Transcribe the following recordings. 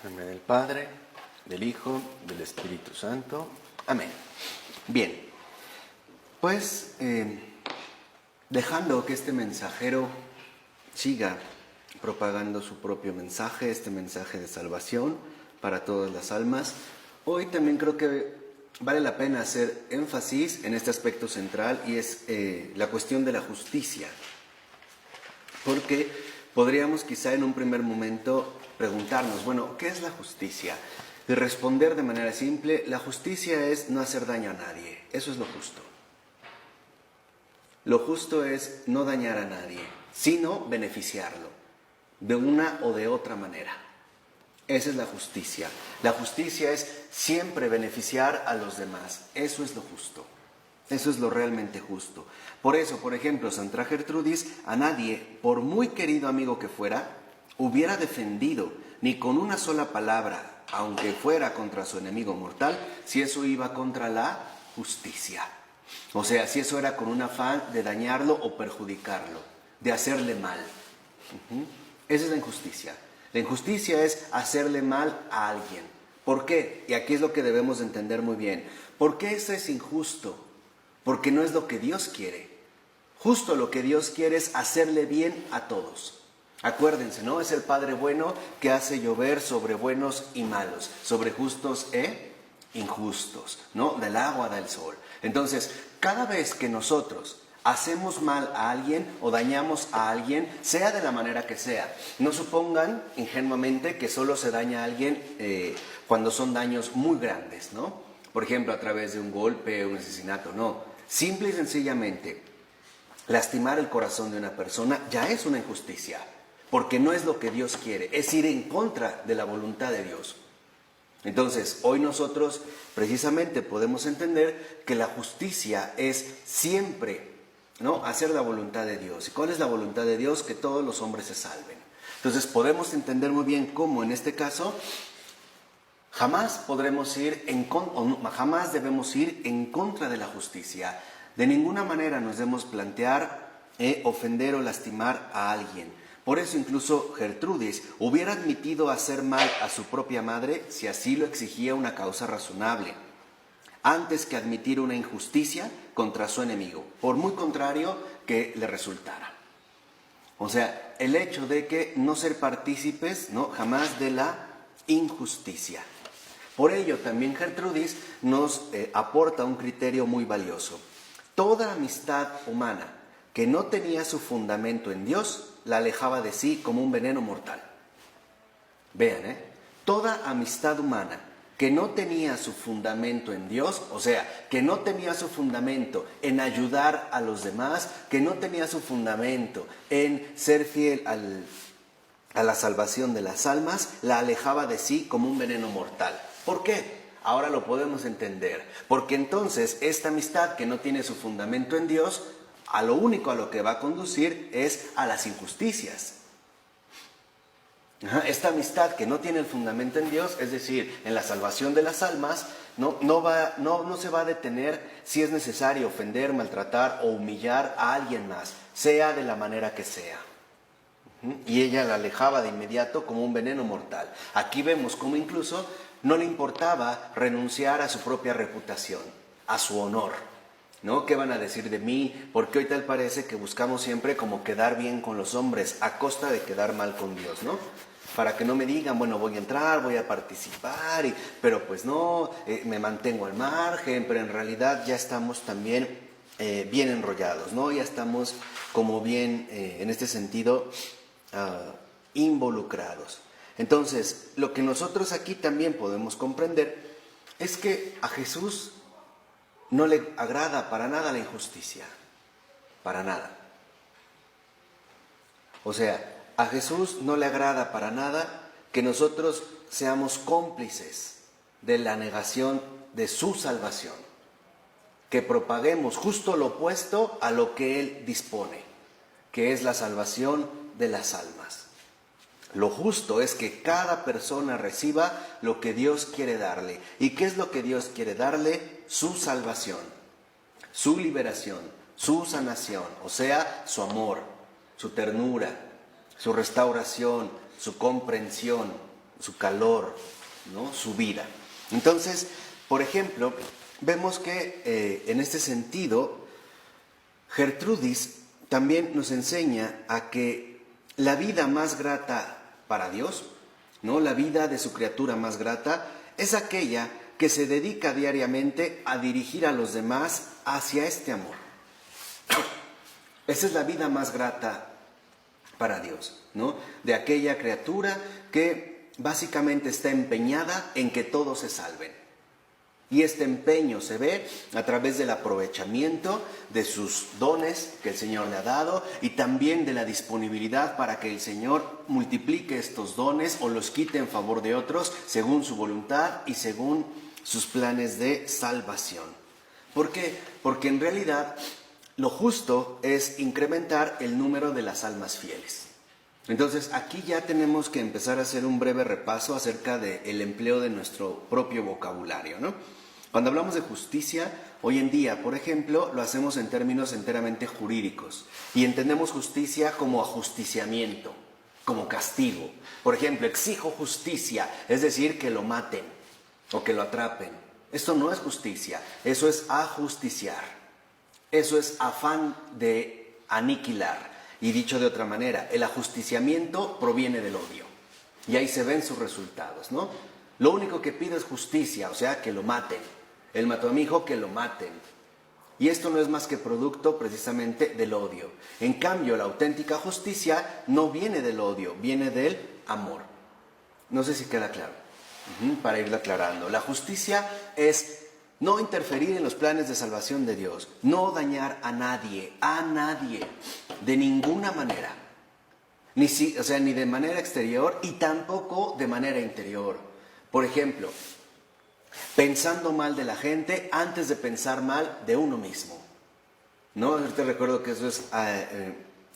En nombre del Padre, del Hijo, del Espíritu Santo. Amén. Bien, pues dejando que este mensajero siga propagando su propio mensaje, este mensaje de salvación para todas las almas, hoy también creo que vale la pena hacer énfasis en este aspecto central y es la cuestión de la justicia. Porque podríamos quizá en un primer momento preguntarnos, bueno, ¿qué es la justicia? Y responder de manera simple, la justicia es no hacer daño a nadie, eso es lo justo. Lo justo es no dañar a nadie, sino beneficiarlo, de una o de otra manera. Esa es la justicia. La justicia es siempre beneficiar a los demás, eso es lo justo. Eso es lo realmente justo. Por eso, por ejemplo, Santa Gertrudis a nadie, por muy querido amigo que fuera, hubiera defendido ni con una sola palabra, aunque fuera contra su enemigo mortal, si eso iba contra la justicia. O sea, si eso era con un afán de dañarlo o perjudicarlo, de hacerle mal. Esa es la injusticia. La injusticia es hacerle mal a alguien. ¿Por qué? Y aquí es lo que debemos entender muy bien. ¿Por qué eso es injusto? Porque no es lo que Dios quiere. Justo lo que Dios quiere es hacerle bien a todos. Acuérdense, ¿no? Es el Padre bueno que hace llover sobre buenos y malos, sobre justos e injustos, ¿no? Del agua, del sol. Entonces, cada vez que nosotros hacemos mal a alguien o dañamos a alguien, sea de la manera que sea, no supongan ingenuamente que solo se daña a alguien cuando son daños muy grandes, ¿no? Por ejemplo, a través de un golpe, un asesinato, no. Simple y sencillamente, lastimar el corazón de una persona ya es una injusticia, porque no es lo que Dios quiere, es ir en contra de la voluntad de Dios. Entonces, hoy nosotros precisamente podemos entender que la justicia es siempre, ¿no?, hacer la voluntad de Dios. ¿Y cuál es la voluntad de Dios? Que todos los hombres se salven. Entonces, podemos entender muy bien cómo en este caso jamás debemos ir en contra de la justicia. De ninguna manera nos debemos plantear ofender o lastimar a alguien. Por eso incluso Gertrudis hubiera admitido hacer mal a su propia madre si así lo exigía una causa razonable, antes que admitir una injusticia contra su enemigo, por muy contrario que le resultara. O sea, el hecho de que no ser partícipes, ¿no?, jamás de la injusticia. Por ello, también Gertrudis nos aporta un criterio muy valioso. Toda amistad humana que no tenía su fundamento en Dios, la alejaba de sí como un veneno mortal. Vean, toda amistad humana que no tenía su fundamento en Dios, o sea, que no tenía su fundamento en ayudar a los demás, que no tenía su fundamento en ser fiel a la salvación de las almas, la alejaba de sí como un veneno mortal. ¿Por qué? Ahora lo podemos entender. Porque entonces esta amistad que no tiene su fundamento en Dios, a lo único a lo que va a conducir es a las injusticias. Esta amistad que no tiene el fundamento en Dios, es decir, en la salvación de las almas, no se va a detener si es necesario ofender, maltratar o humillar a alguien más, sea de la manera que sea. Y ella la alejaba de inmediato como un veneno mortal. Aquí vemos cómo incluso no le importaba renunciar a su propia reputación, a su honor, ¿no? ¿Qué van a decir de mí? Porque hoy tal parece que buscamos siempre como quedar bien con los hombres a costa de quedar mal con Dios, ¿no? Para que no me digan, bueno, voy a entrar, voy a participar, pero pues no, me mantengo al margen, pero en realidad ya estamos también bien enrollados, ¿no? Ya estamos como bien, en este sentido, involucrados. Entonces, lo que nosotros aquí también podemos comprender es que a Jesús no le agrada para nada la injusticia, para nada. O sea, a Jesús no le agrada para nada que nosotros seamos cómplices de la negación de su salvación, que propaguemos justo lo opuesto a lo que Él dispone, que es la salvación de las almas. Lo justo es que cada persona reciba lo que Dios quiere darle. ¿Y qué es lo que Dios quiere darle? Su salvación, su liberación, su sanación, o sea, su amor, su ternura, su restauración, su comprensión, su calor, ¿no? Su vida. Entonces, por ejemplo, vemos que en este sentido, Gertrudis también nos enseña a que la vida más grata para Dios, ¿no? La vida de su criatura más grata, es aquella que se dedica diariamente a dirigir a los demás hacia este amor. Esa es la vida más grata para Dios, ¿no? De aquella criatura que básicamente está empeñada en que todos se salven. Y este empeño se ve a través del aprovechamiento de sus dones que el Señor le ha dado y también de la disponibilidad para que el Señor multiplique estos dones o los quite en favor de otros según su voluntad y según sus planes de salvación. ¿Por qué? Porque en realidad lo justo es incrementar el número de las almas fieles. Entonces aquí ya tenemos que empezar a hacer un breve repaso acerca del empleo de nuestro propio vocabulario, ¿no? Cuando hablamos de justicia, hoy en día, por ejemplo, lo hacemos en términos enteramente jurídicos y entendemos justicia como ajusticiamiento, como castigo. Por ejemplo, exijo justicia, es decir, que lo maten o que lo atrapen. Esto no es justicia, eso es ajusticiar, eso es afán de aniquilar. Y dicho de otra manera, el ajusticiamiento proviene del odio. Y ahí se ven sus resultados, ¿no? Lo único que pido es justicia, o sea, que lo maten. Él mató a mi hijo, que lo maten. Y esto no es más que producto precisamente del odio. En cambio, la auténtica justicia no viene del odio, viene del amor. No sé si queda claro, para irlo aclarando. La justicia es no interferir en los planes de salvación de Dios, no dañar a nadie, de ninguna manera. Ni de manera exterior y tampoco de manera interior. Por ejemplo, pensando mal de la gente antes de pensar mal de uno mismo, ¿no? Yo te recuerdo que eso es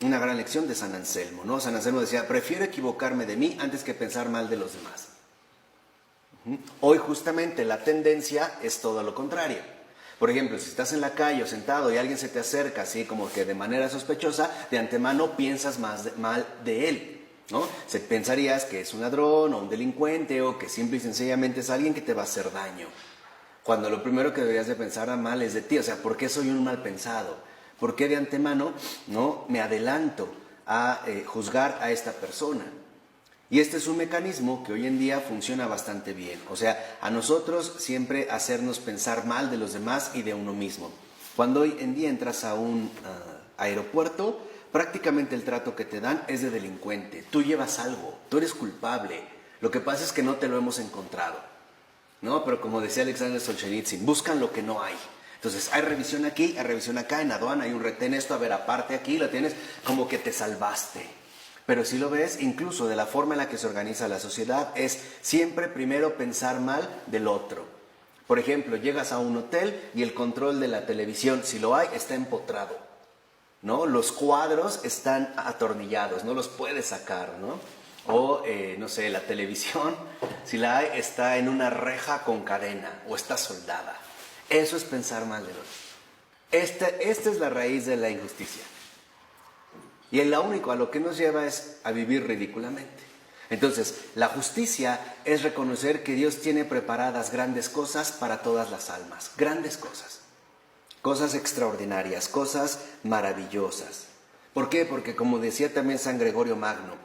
una gran lección de San Anselmo, ¿no? San Anselmo decía, prefiero equivocarme de mí antes que pensar mal de los demás. Hoy justamente la tendencia es todo lo contrario. Por ejemplo, si estás en la calle o sentado y alguien se te acerca así como que de manera sospechosa, de antemano piensas mal de él, ¿no? Pensarías que es un ladrón o un delincuente o que simple y sencillamente es alguien que te va a hacer daño. Cuando lo primero que deberías de pensar mal es de ti, o sea, ¿por qué soy un mal pensado? ¿Por qué de antemano no me adelanto a juzgar a esta persona? Y este es un mecanismo que hoy en día funciona bastante bien. O sea, a nosotros siempre hacernos pensar mal de los demás y de uno mismo. Cuando hoy en día entras a un aeropuerto, prácticamente el trato que te dan es de delincuente. Tú llevas algo, tú eres culpable. Lo que pasa es que no te lo hemos encontrado, ¿no? Pero como decía Alexander Solzhenitsyn, buscan lo que no hay. Entonces, hay revisión aquí, hay revisión acá, en aduana hay un retén, esto, a ver, aparte aquí, lo tienes como que te salvaste. Pero si lo ves, incluso de la forma en la que se organiza la sociedad, es siempre primero pensar mal del otro. Por ejemplo, llegas a un hotel y el control de la televisión, si lo hay, está empotrado, ¿no? Los cuadros están atornillados, no los puedes sacar, ¿no? O, no sé, la televisión, si la hay, está en una reja con cadena o está soldada. Eso es pensar mal del otro. Esta es la raíz de la injusticia. Y lo único a lo que nos lleva es a vivir ridículamente. Entonces, la justicia es reconocer que Dios tiene preparadas grandes cosas para todas las almas. Grandes cosas. Cosas extraordinarias, cosas maravillosas. ¿Por qué? Porque como decía también San Gregorio Magno,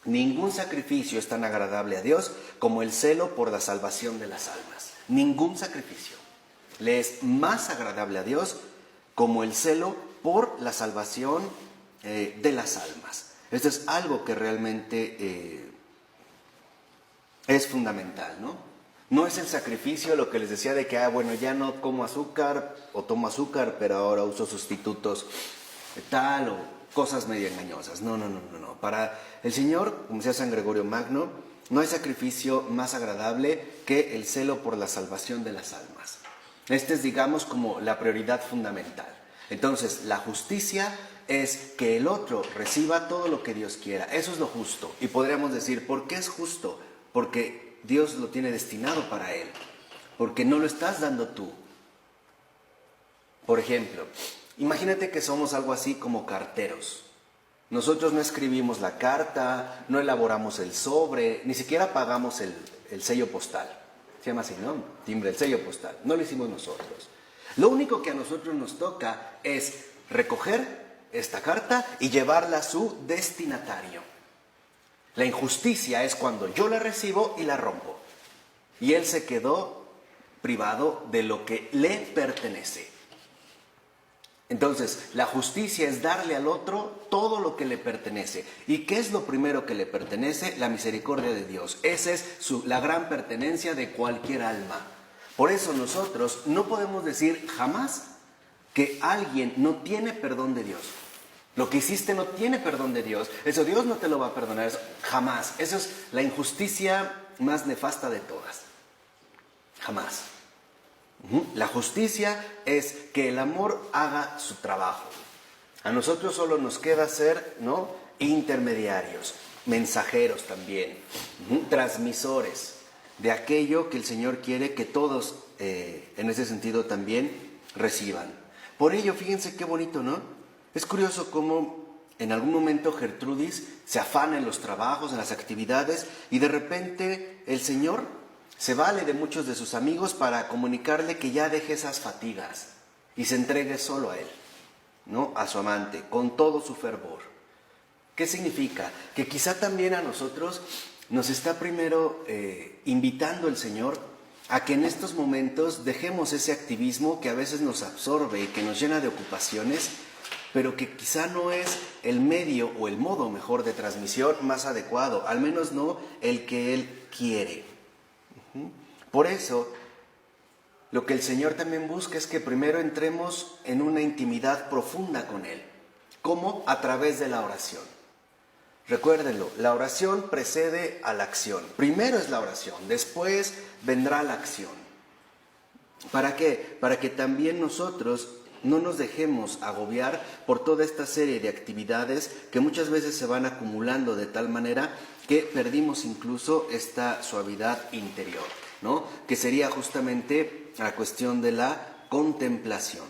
ningún sacrificio es tan agradable a Dios como el celo por la salvación de las almas. Ningún sacrificio le es más agradable a Dios como el celo por la salvación de las almas. Esto es algo que realmente es fundamental, ¿no? No es el sacrificio lo que les decía de que, bueno, ya no como azúcar o tomo azúcar, pero ahora uso sustitutos de tal o cosas medio engañosas. No. Para el Señor, como decía San Gregorio Magno, no hay sacrificio más agradable que el celo por la salvación de las almas. Este es, digamos, como la prioridad fundamental. Entonces, la justicia es que el otro reciba todo lo que Dios quiera. Eso es lo justo. Y podríamos decir, ¿por qué es justo? Porque Dios lo tiene destinado para él. Porque no lo estás dando tú. Por ejemplo, imagínate que somos algo así como carteros, Nosotros no escribimos la carta, no elaboramos el sobre, ni siquiera pagamos el sello postal. Se llama así, ¿no? Timbre, el sello postal. No lo hicimos nosotros. Lo único que a nosotros nos toca es recoger esta carta y llevarla a su destinatario. La injusticia es cuando yo la recibo y la rompo. Y él se quedó privado de lo que le pertenece. Entonces, la justicia es darle al otro todo lo que le pertenece. ¿Y qué es lo primero que le pertenece? La misericordia de Dios. Esa es la gran pertenencia de cualquier alma. Por eso nosotros no podemos decir jamás que alguien no tiene perdón de Dios. Lo que hiciste no tiene perdón de Dios. Eso Dios no te lo va a perdonar. Eso, jamás. Eso es la injusticia más nefasta de todas. Jamás. La justicia es que el amor haga su trabajo. A nosotros solo nos queda ser, ¿no?, intermediarios, mensajeros también, transmisores de aquello que el Señor quiere que todos, en ese sentido también, reciban. Por ello, fíjense qué bonito, ¿no? Es curioso cómo en algún momento Gertrudis se afana en los trabajos, en las actividades, y de repente el Señor se vale de muchos de sus amigos para comunicarle que ya deje esas fatigas y se entregue solo a él, ¿no?, a su amante, con todo su fervor. ¿Qué significa? Que quizá también a nosotros nos está primero invitando el Señor a que en estos momentos dejemos ese activismo que a veces nos absorbe y que nos llena de ocupaciones, pero que quizá no es el medio o el modo mejor de transmisión más adecuado, al menos no el que Él quiere. Por eso, lo que el Señor también busca es que primero entremos en una intimidad profunda con Él. ¿Cómo? A través de la oración. Recuérdenlo, la oración precede a la acción. Primero es la oración, después vendrá la acción. ¿Para qué? Para que también nosotros no nos dejemos agobiar por toda esta serie de actividades que muchas veces se van acumulando de tal manera que perdimos incluso esta suavidad interior, ¿no?, que sería justamente la cuestión de la contemplación.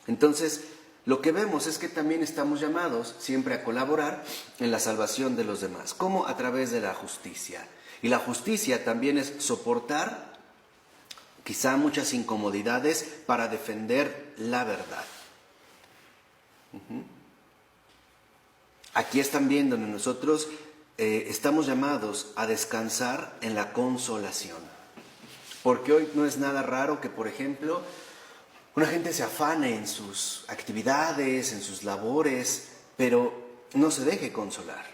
Entonces, lo que vemos es que también estamos llamados siempre a colaborar en la salvación de los demás. ¿Cómo? A través de la justicia. Y la justicia también es soportar quizá muchas incomodidades para defender la verdad. Aquí es también donde nosotros estamos llamados a descansar en la consolación. Porque hoy no es nada raro que, por ejemplo, una gente se afane en sus actividades, en sus labores, pero no se deje consolar.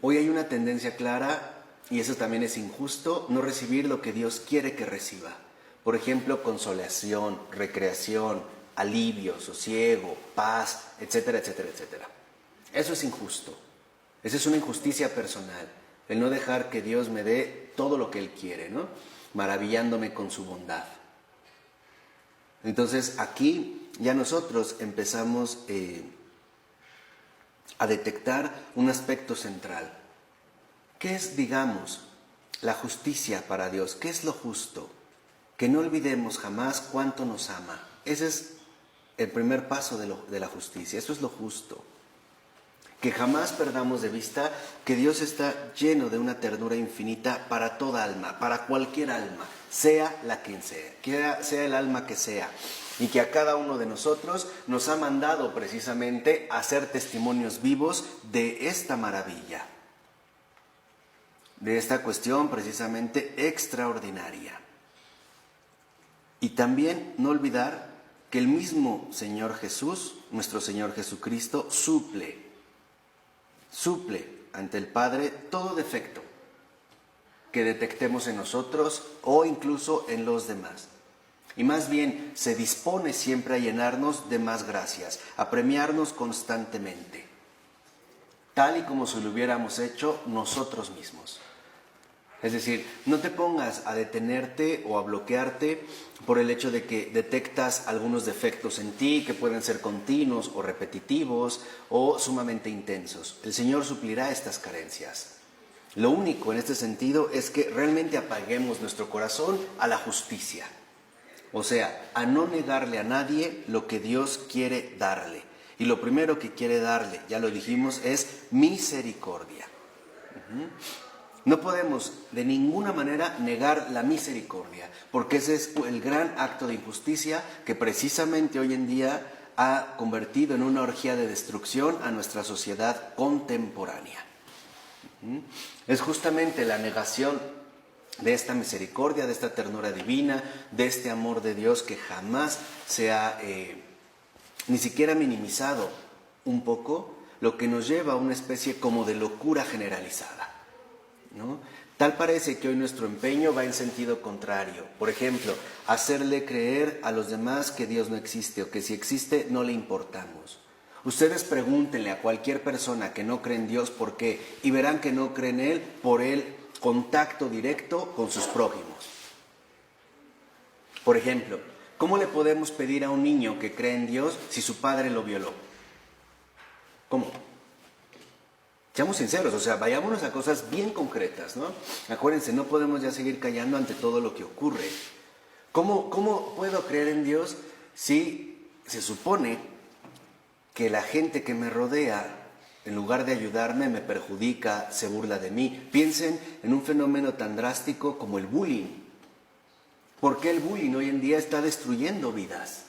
Hoy hay una tendencia clara, y eso también es injusto, no recibir lo que Dios quiere que reciba. Por ejemplo, consolación, recreación, alivio, sosiego, paz, etcétera, etcétera, etcétera. Eso es injusto. Esa es una injusticia personal. El no dejar que Dios me dé todo lo que Él quiere, ¿no?, maravillándome con su bondad. Entonces, aquí ya nosotros empezamos a detectar un aspecto central. ¿Qué es, digamos, la justicia para Dios? ¿Qué es lo justo? Que no olvidemos jamás cuánto nos ama. Ese es el primer paso de la justicia. Eso es lo justo. Que jamás perdamos de vista que Dios está lleno de una ternura infinita para toda alma, para cualquier alma, sea la quien sea, sea el alma que sea. Y que a cada uno de nosotros nos ha mandado precisamente a ser testimonios vivos de esta maravilla, de esta cuestión precisamente extraordinaria. Y también no olvidar que el mismo Señor Jesús, nuestro Señor Jesucristo, suple ante el Padre todo defecto que detectemos en nosotros o incluso en los demás. Y más bien se dispone siempre a llenarnos de más gracias, a premiarnos constantemente, tal y como si lo hubiéramos hecho nosotros mismos. Es decir, no te pongas a detenerte o a bloquearte por el hecho de que detectas algunos defectos en ti que pueden ser continuos o repetitivos o sumamente intensos. El Señor suplirá estas carencias. Lo único en este sentido es que realmente apaguemos nuestro corazón a la justicia. O sea, a no negarle a nadie lo que Dios quiere darle. Y lo primero que quiere darle, ya lo dijimos, es misericordia. No podemos de ninguna manera negar la misericordia, porque ese es el gran acto de injusticia que precisamente hoy en día ha convertido en una orgía de destrucción a nuestra sociedad contemporánea. Es justamente la negación de esta misericordia, de esta ternura divina, de este amor de Dios que jamás se ha ni siquiera minimizado un poco, lo que nos lleva a una especie como de locura generalizada, ¿no? Tal parece que hoy nuestro empeño va en sentido contrario. Por ejemplo, hacerle creer a los demás que Dios no existe o que si existe no le importamos. Ustedes pregúntenle a cualquier persona que no cree en Dios por qué y verán que no cree en Él por el contacto directo con sus prójimos. Por ejemplo, ¿cómo le podemos pedir a un niño que cree en Dios si su padre lo violó? ¿Cómo? Seamos sinceros, o sea, vayámonos a cosas bien concretas, ¿no? Acuérdense, no podemos ya seguir callando ante todo lo que ocurre. ¿Cómo puedo creer en Dios si se supone que la gente que me rodea, en lugar de ayudarme, me perjudica, se burla de mí? Piensen en un fenómeno tan drástico como el bullying. ¿Por qué el bullying hoy en día está destruyendo vidas?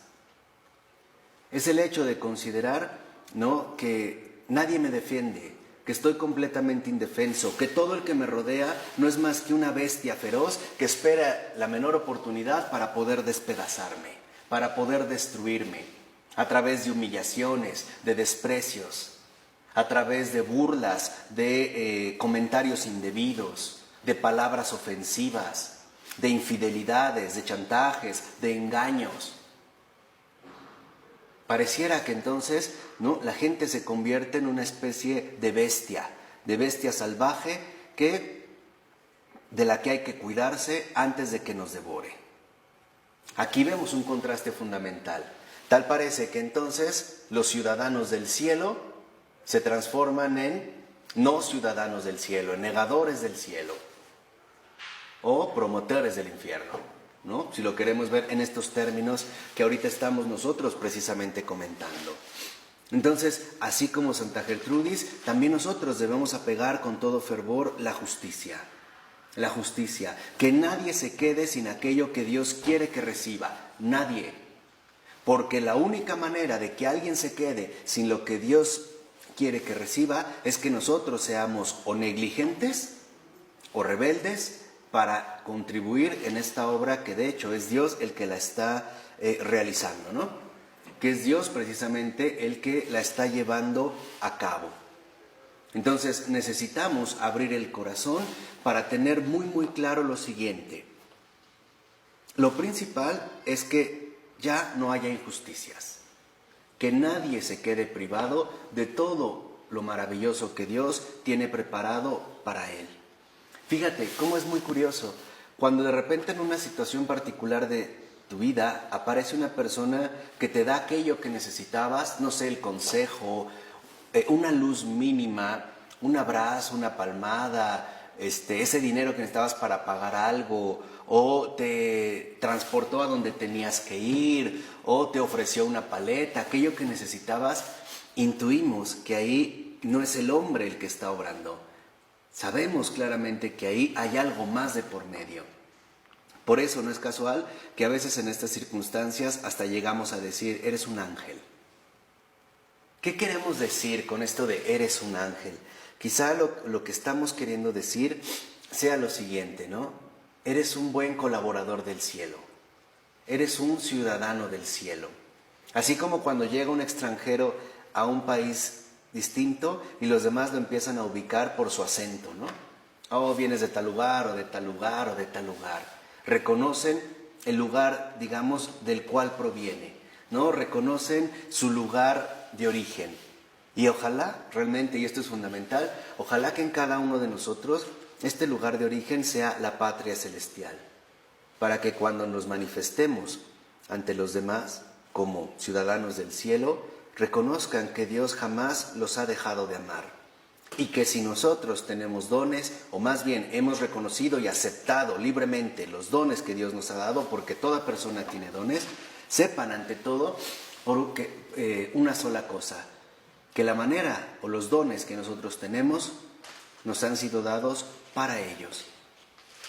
Es el hecho de considerar, ¿no?, que nadie me defiende, que estoy completamente indefenso, que todo el que me rodea no es más que una bestia feroz que espera la menor oportunidad para poder despedazarme, para poder destruirme, a través de humillaciones, de desprecios, a través de burlas, de comentarios indebidos, de palabras ofensivas, de infidelidades, de chantajes, de engaños. Pareciera que entonces, ¿no?, la gente se convierte en una especie de bestia salvaje de la que hay que cuidarse antes de que nos devore. Aquí vemos un contraste fundamental. Tal parece que entonces los ciudadanos del cielo se transforman en no ciudadanos del cielo, en negadores del cielo o promotores del infierno, ¿no?, si lo queremos ver en estos términos que ahorita estamos nosotros precisamente comentando. Entonces, así como Santa Gertrudis, también nosotros debemos apegar con todo fervor la justicia, que nadie se quede sin aquello que Dios quiere que reciba, nadie, porque la única manera de que alguien se quede sin lo que Dios quiere que reciba es que nosotros seamos o negligentes o rebeldes para contribuir en esta obra que de hecho es Dios el que la está realizando, ¿no? Que es Dios precisamente el que la está llevando a cabo. Entonces necesitamos abrir el corazón para tener muy muy claro lo siguiente. Lo principal es que ya no haya injusticias, que nadie se quede privado de todo lo maravilloso que Dios tiene preparado para él. Fíjate cómo es muy curioso, cuando de repente en una situación particular de tu vida aparece una persona que te da aquello que necesitabas, no sé, el consejo, una luz mínima, un abrazo, una palmada, ese dinero que necesitabas para pagar algo, o te transportó a donde tenías que ir, o te ofreció una paleta, aquello que necesitabas, intuimos que ahí no es el hombre el que está obrando. Sabemos claramente que ahí hay algo más de por medio. Por eso no es casual que a veces en estas circunstancias hasta llegamos a decir, eres un ángel. ¿Qué queremos decir con esto de eres un ángel? Quizá lo que estamos queriendo decir sea lo siguiente, ¿no? Eres un buen colaborador del cielo. Eres un ciudadano del cielo. Así como cuando llega un extranjero a un país distinto y los demás lo empiezan a ubicar por su acento, ¿no? Oh, vienes de tal lugar o de tal lugar o de tal lugar. Reconocen el lugar, digamos, del cual proviene, ¿no? Reconocen su lugar de origen. Y ojalá, realmente, y esto es fundamental, ojalá que en cada uno de nosotros este lugar de origen sea la patria celestial, para que cuando nos manifestemos ante los demás como ciudadanos del cielo, reconozcan que Dios jamás los ha dejado de amar y que si nosotros tenemos dones, o más bien hemos reconocido y aceptado libremente los dones que Dios nos ha dado, porque toda persona tiene dones, sepan ante todo una sola cosa, que la manera o los dones que nosotros tenemos nos han sido dados para ellos.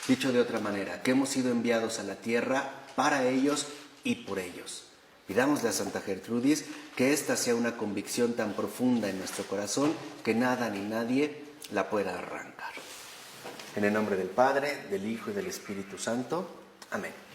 Dicho de otra manera, que hemos sido enviados a la tierra para ellos y por ellos. Pidámosle a Santa Gertrudis que esta sea una convicción tan profunda en nuestro corazón que nada ni nadie la pueda arrancar. En el nombre del Padre, del Hijo y del Espíritu Santo. Amén.